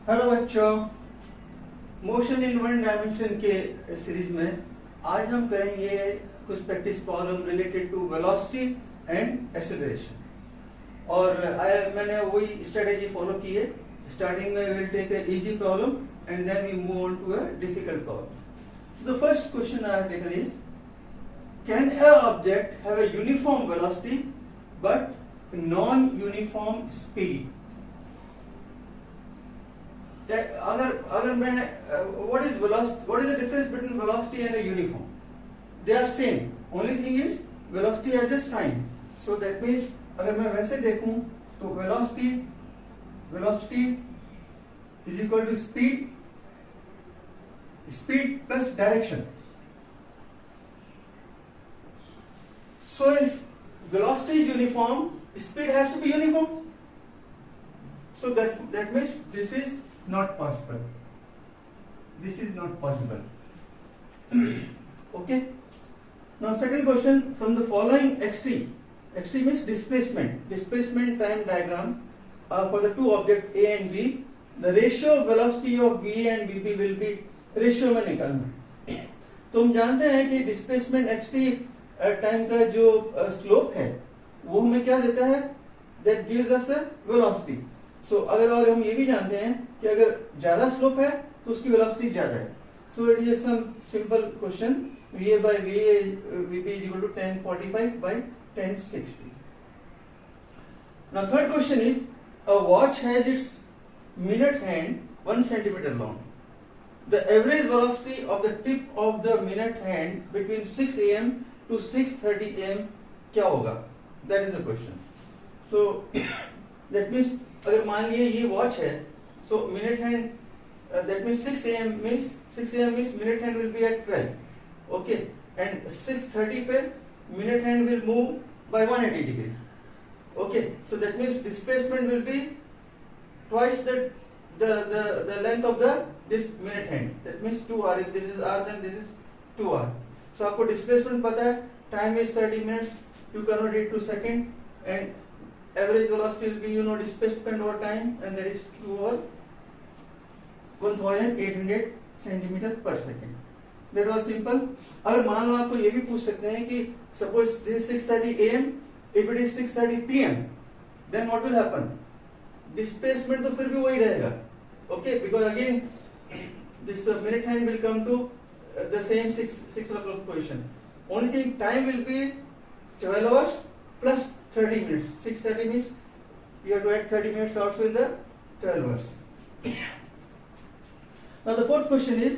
Hello बच्चों, motion in one dimension के series में आज हम करेंगे कुछ practice problem related to velocity and acceleration. और मैंने वही स्ट्रेटेजी फॉलो की है। स्टार्टिंग में will take a easy problem and then we move on to a difficult problem. So the first question I have taken is, can a object have a uniform velocity but non uniform speed? अगर मैं what is the difference between velocity and a uniform? They are same, only thing is velocity has a sign. So that means अगर मैं वैसे देखूं तो velocity is equal to speed plus direction. So if velocity is uniform, speed has to be uniform. So that means this is not possible. This is not possible. Okay. Now second question, from the following xt means displacement time diagram for the two objects A and B, the ratio of velocity of V and VP will be, ratio में निकालना। तो हम जानते हैं कि displacement xt time का जो slope है वो हमें क्या देता है, that gives us a velocity. So अगर और हम ये भी जानते हैं कि अगर ज्यादा स्लोप है तो उसकी वेलोसिटी ज्यादा है। So it is some simple question, VA by VA VP is equal to 1045 by 1060. Now third question is, a watch has its minute hand 1 centimeter long. The average velocity of the tip of the minute hand between 6 am to 6:30 am क्या होगा? That is the question. So that means अगर मान लिए ये watch है, so minute hand that means 6 am means minute hand will be at 12, okay, and 6:30 पे minute hand will move by 180 degree, okay, so that means displacement will be twice the length of this minute hand, that means 2r. If this is r then this is 2r. So आपको displacement पता है, time is 30 minutes, you convert it to second, and average velocity will be displacement over time, and that is 2 over 1800 centimeter per second. That was simple. अगर मान लो आपको ये भी पूछ सकते हैं कि suppose this is 6:30 am, if it is 6:30 pm, then what will happen? Displacement तो फिर भी वही रहेगा, okay, because again this minute hand will come to the same 6 o'clock position. Only thing, time will be 12 hours plus 30 minutes. 6:30 means you have to add 30 minutes also in the 12 hours. Now the fourth question is,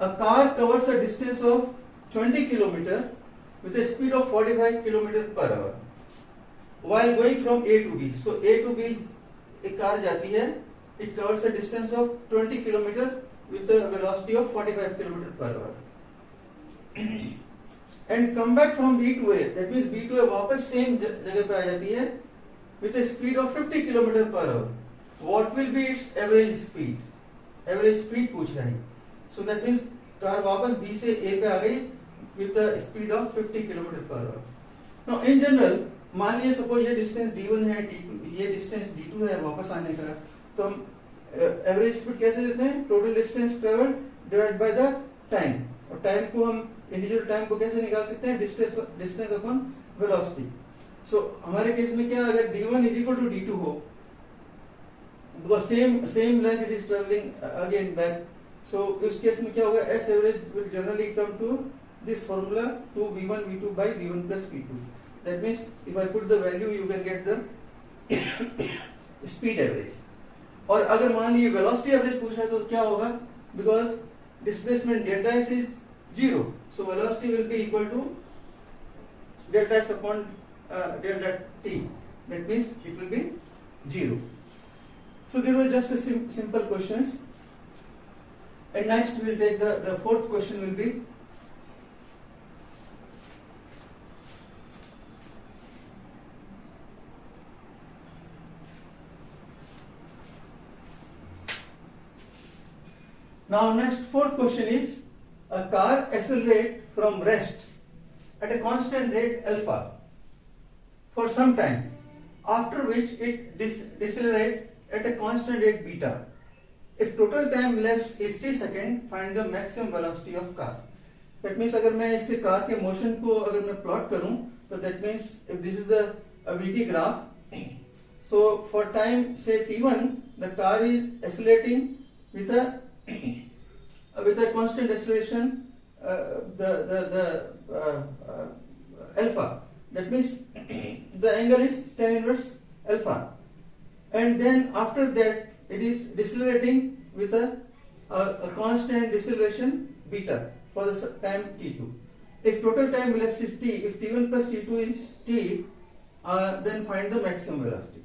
a car covers a distance of 20 km with a speed of 45 km per hour while going from A to B. So A to B एक car जाती है, it covers a distance of 20 km with a velocity of 45 km per hour. And come back from B to A, that means B to A वापस same जगह पे आ जाती है with a speed of 50 km per hour. What will be its average speed? Average speed पूछ रहा है. So that means car वापस B से A पे आ गई with a speed of 50 km per hour. Now in general, मान लीजिए suppose ये डिस्टेंस D1 है, ये डिस्टेंस D2 है वापस आने का, तो हम एवरेज स्पीड कैसे देते हैं? Total distance travel divide by the time, और टाइम को हम इंडिविजुअल टाइम को कैसे निकाल सकते हैं? Distance upon velocity. सो हमारे केस में क्या, अगर d1 is equal to d2 हो, because same length it is travelling again back, so उस केस में क्या होगा? s average will generally come to this formula 2v1 v2 by v1 plus v2. That means if I put the value you can get the speed average. और अगर मान लीजिए velocity average पूछा है तो क्या होगा? Because displacement delta x is 0, so velocity will be equal to delta x upon delta t, that means it will be 0. So these were just a simple questions, and next we will take the fourth question will be, now next fourth question is, a car accelerates from rest at a constant rate alpha for some time, after which it decelerates at a constant rate beta. if total time elapsed is t second, find the maximum velocity of car. That means अगर मैं इस car के motion को अगर मैं plot करूं, तो that means if this is the VT graph, so for time say t1, the car is accelerating with a constant acceleration, alpha. That means the angle is tan inverse alpha, and then after that it is decelerating with a constant deceleration beta for the time t2. If total time elapsed is t, if t1 plus t2 is t, then find the maximum velocity.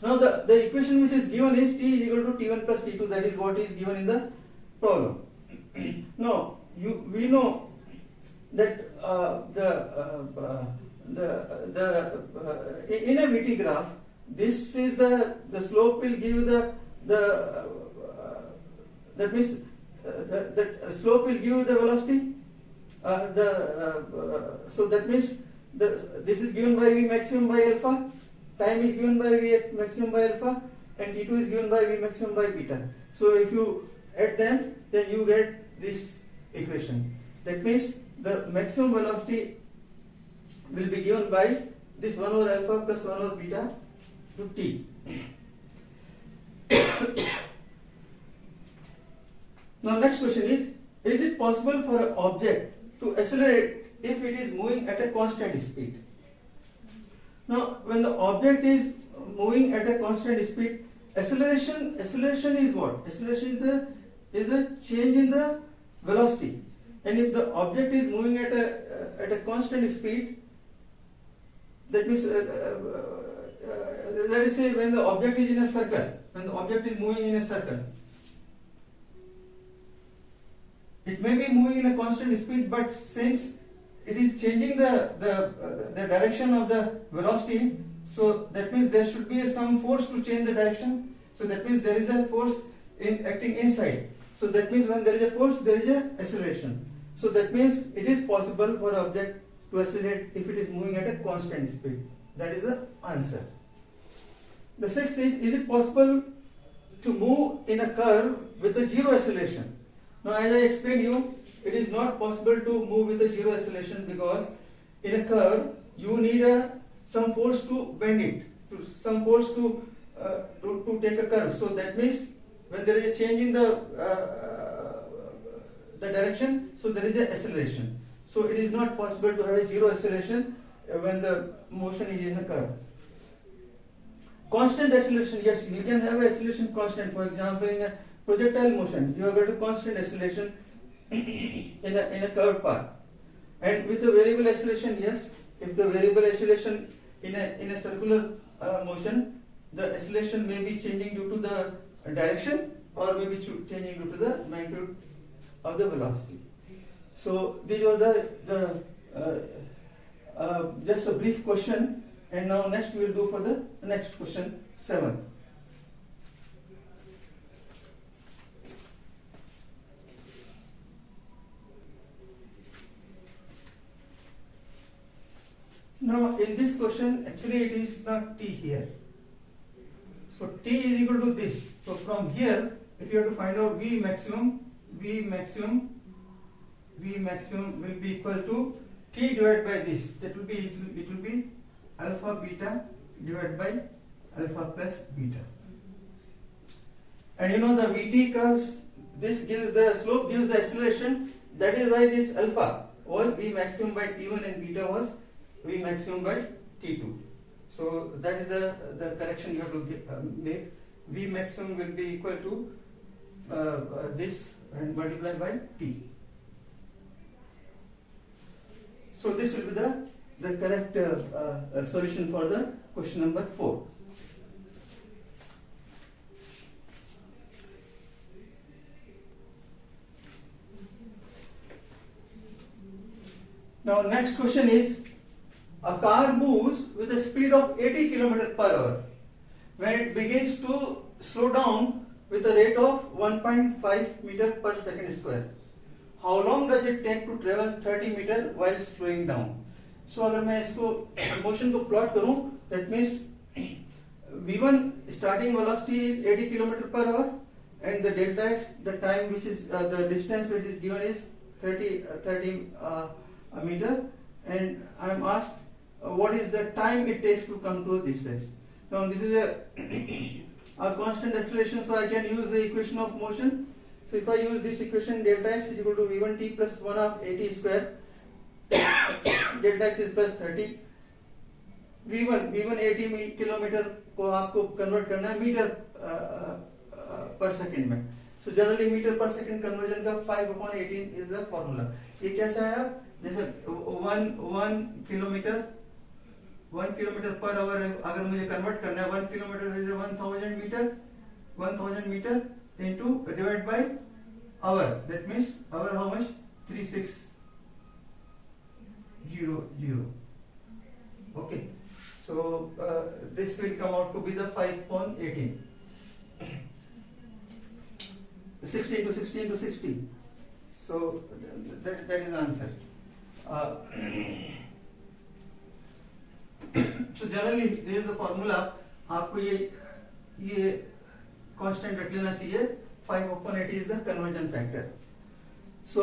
Now the equation which is given is t is equal to t1 plus t2. That is what is given in the problem. Now we know that in a VT graph, this is the slope will give that means that slope will give the velocity. So that means this is given by V maximum by alpha, time is given by V maximum by alpha, and T2 is given by V maximum by beta. So if you add them, then you get this equation. That means the maximum velocity will be given by this 1 over alpha plus 1 over beta to t. Now next question is it possible for an object to accelerate if it is moving at a constant speed? Now when the object is moving at a constant speed, acceleration is what? Acceleration is the change in the velocity. And if the object is moving at a constant speed, that means let us say when the object is in a circle, when the object is moving in a circle, it may be moving in a constant speed, but since it is changing the direction of the velocity, so that means there should be some force to change the direction. So that means there is a force acting inside. So that means when there is a force, there is a acceleration. So that means it is possible for an object to accelerate if it is moving at a constant speed. That is the answer. The sixth is it possible to move in a curve with a zero acceleration? Now as I explained you, it is not possible to move with a zero acceleration because in a curve you need some force to bend it, some force to take a curve. So that means when there is a change in the direction, so there is an acceleration. So it is not possible to have a zero acceleration when the motion is in a curve. Constant acceleration, yes, you can have acceleration constant. For example, in a projectile motion, you have got a constant acceleration in a curved path. And with the variable acceleration, yes, if the variable acceleration in a circular motion, the acceleration may be changing due to the direction or may be changing due to the magnitude of the velocity. So these were the just a brief question, and now next we will do for the next question 7. Now in this question actually it is not t here. So t is equal to this. So from here if you have to find out V maximum will be equal to t divided by this. That will be it will be alpha beta divided by alpha plus beta. And you know the Vt curves, this gives the slope, gives the acceleration. That is why this alpha was V maximum by t1 and beta was V maximum by t2. So that is the correction you have to make. V maximum will be equal to this and multiplied by t. So this will be the correct solution for the question number 4. Now next question is, a car moves with a speed of 80 km per hour. When it begins to slow down with a rate of 1.5 meter per second square, how long does it take to travel 30 meter while slowing down? So अगर मैं इसको motion को plot करूं, that means v1 starting velocity is 80 km per hour, and the delta x, the time which is the distance which is given is 30 meter, and I am asked what is the time it takes to come to this place. Now this is a constant acceleration, so I can use the equation of motion. So if I use this equation, delta x is equal to v1t plus 1 of at square, delta x is plus 30, v1 80 kilometre को आपको convert करना है metre पर second में. So generally metre पर second conversion का 5/18 is the formula. ये कैसा है, जैसे 1 किलोमीटर पर आवर अगर मुझे कन्वर्ट करना है, 1 kilometre is 1000 metre into divided by hour, that means hour how much, 3600. Okay, so this will come out to be the 5/18. 60 into 60 into 60, so that is the answer. So generally this is the formula. आपको ये constant रख लेना चाहिए. 5/80 is the conversion factor. So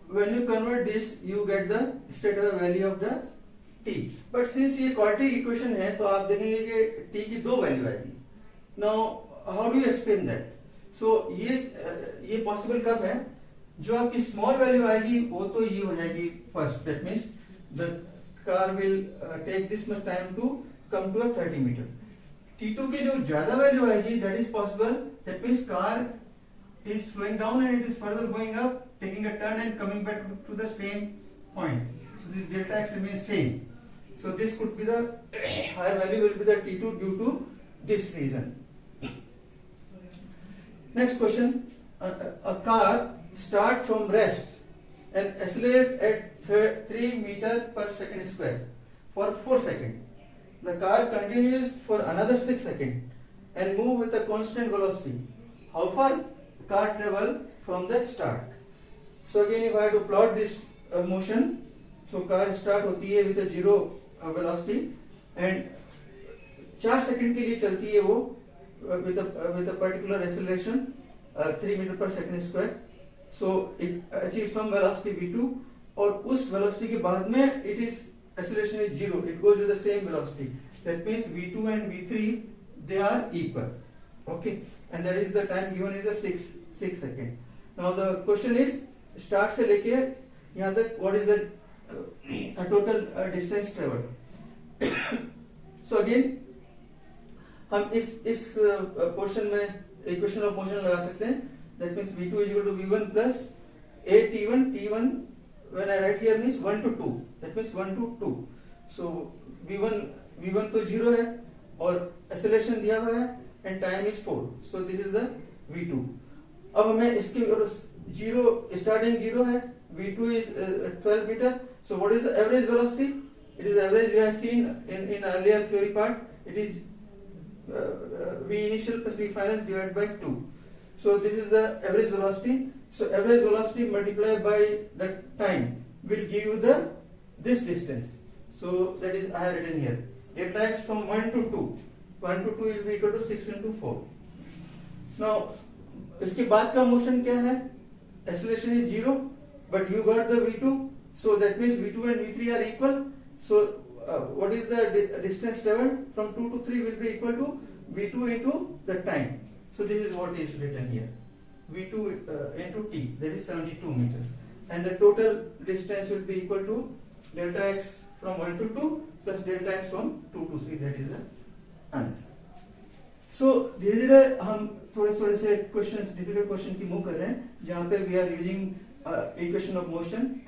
when you convert this, you get the straightaway value of the t. But since ये quadratic equation है, तो आप देखेंगे कि t की 2 वैल्यू आएगी. Now how do you explain that? So ये possible कब है, जो आपकी small value आएगी वो तो ये हो जाएगी first. That means the car will take this much time to come to a 30 meter. T2 की जो ज्यादा वैल्यू आएगी, that is possible. That means car is slowing down and it is further going up, taking a turn and coming back to the same point. So this delta x remains same. So this could be the higher value will be the T2 due to this reason. Next question: a car start from rest and accelerate at 3 meter per second square for 4 seconds. The car continues for another 6 seconds and move with a constant velocity. How far car travel from the start? So again, if I have to plot this motion, so car start होती है with a 0 velocity and 4 second के लिए चलती है वो with a particular acceleration 3 meter per second square. So it achieves some velocity v2, और उस velocity के बाद में it is acceleration is 0, it goes with the same velocity. That means v2 and v3 they are equal. Okay, and that is the time given is the 6 second. Now the question is start से लेके यहाँ तक what is the total distance traveled. So again हम इस portion में equation of motion लगा सकते हैं. That means v2 is equal to v1 plus a t1 when I write here means 1 to 2. That means 1 to 2. So v1 तो 0 है और acceleration दिया हुआ है and time is 4. So this is the v2. अब हमें इसके 0 starting 0 है, v2 is 12 meter. So what is the average velocity? It is average we have seen in earlier theory part. It is v initial plus v final divided by 2. So this is the average velocity. So average velocity multiplied by the time will give you this distance. So that is I have written here. Delta x from 1 to 2. 1 to 2 will be equal to 6 into 4. Now इसके बाद का motion क्या है? Acceleration is 0, but you got the v2. So that means v2 and v3 are equal. So what is the distance traveled from 2 to 3 will be equal to v2 into the time. So this is what is written here. v2 into t, that is 72 meter, and the total distance will be equal to delta x from 1 to 2 plus delta x from 2 to 3. That is the answer. So धीरे धीरे हम थोड़े से questions, difficult question की move कर रहे हैं जहाँ पे we are using equation of motion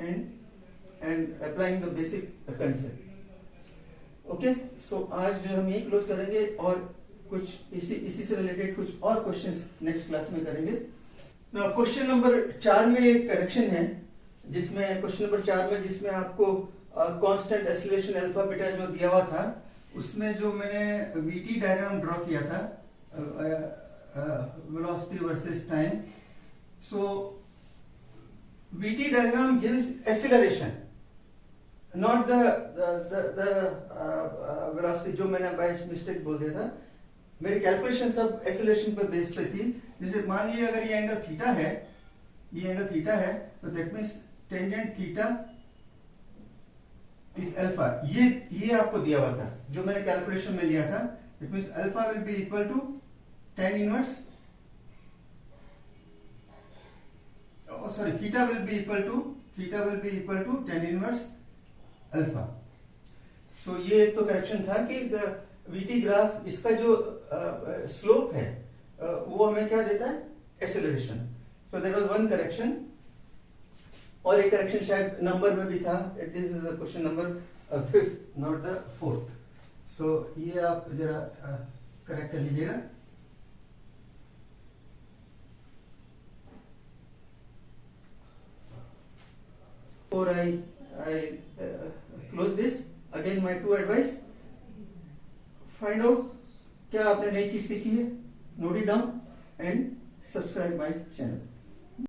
and applying the basic concept. Okay, so आज हम यही क्लोज करेंगे और कुछ इसी से रिलेटेड कुछ और क्वेश्चंस नेक्स्ट क्लास में करेंगे. क्वेश्चन नंबर 4 में एक करेक्शन है, जिसमें क्वेश्चन नंबर 4 में जिसमें आपको कांस्टेंट एक्सीलरेशन अल्फा बीटा जो दिया हुआ था, उसमें जो मैंने वीटी डायग्राम ड्रॉ किया था velocity versus time. So VT diagram gives acceleration, not the velocity जो मैंने बाय मिस्टेक बोल दिया था. मेरी कैलकुलेशन सब एक्सेलरेशन पे बेस पे थी। जैसे मान लीजिए अगर ये एंगल थीटा है, ये एंगल थीटा है, तो that means tangent theta is alpha. ये आपको दिया हुआ था जो मैंने कैलकुलेशन में लिया था। It means alpha will be equal to tan inverse, sorry theta will be equal to tan inverse alpha. So ये एक तो करेक्शन था कि वीटी ग्राफ इसका जो स्लोप है वो हमें क्या देता है, acceleration. So that was one correction. और एक करेक्शन शायद नंबर में भी था, this is question number 5th not the 4th। सो ये आप जरा करेक्ट कर लीजिएगा। Before I close this, again my two advice: find out क्या आपने नई चीज सीखी है, note it down and subscribe my channel.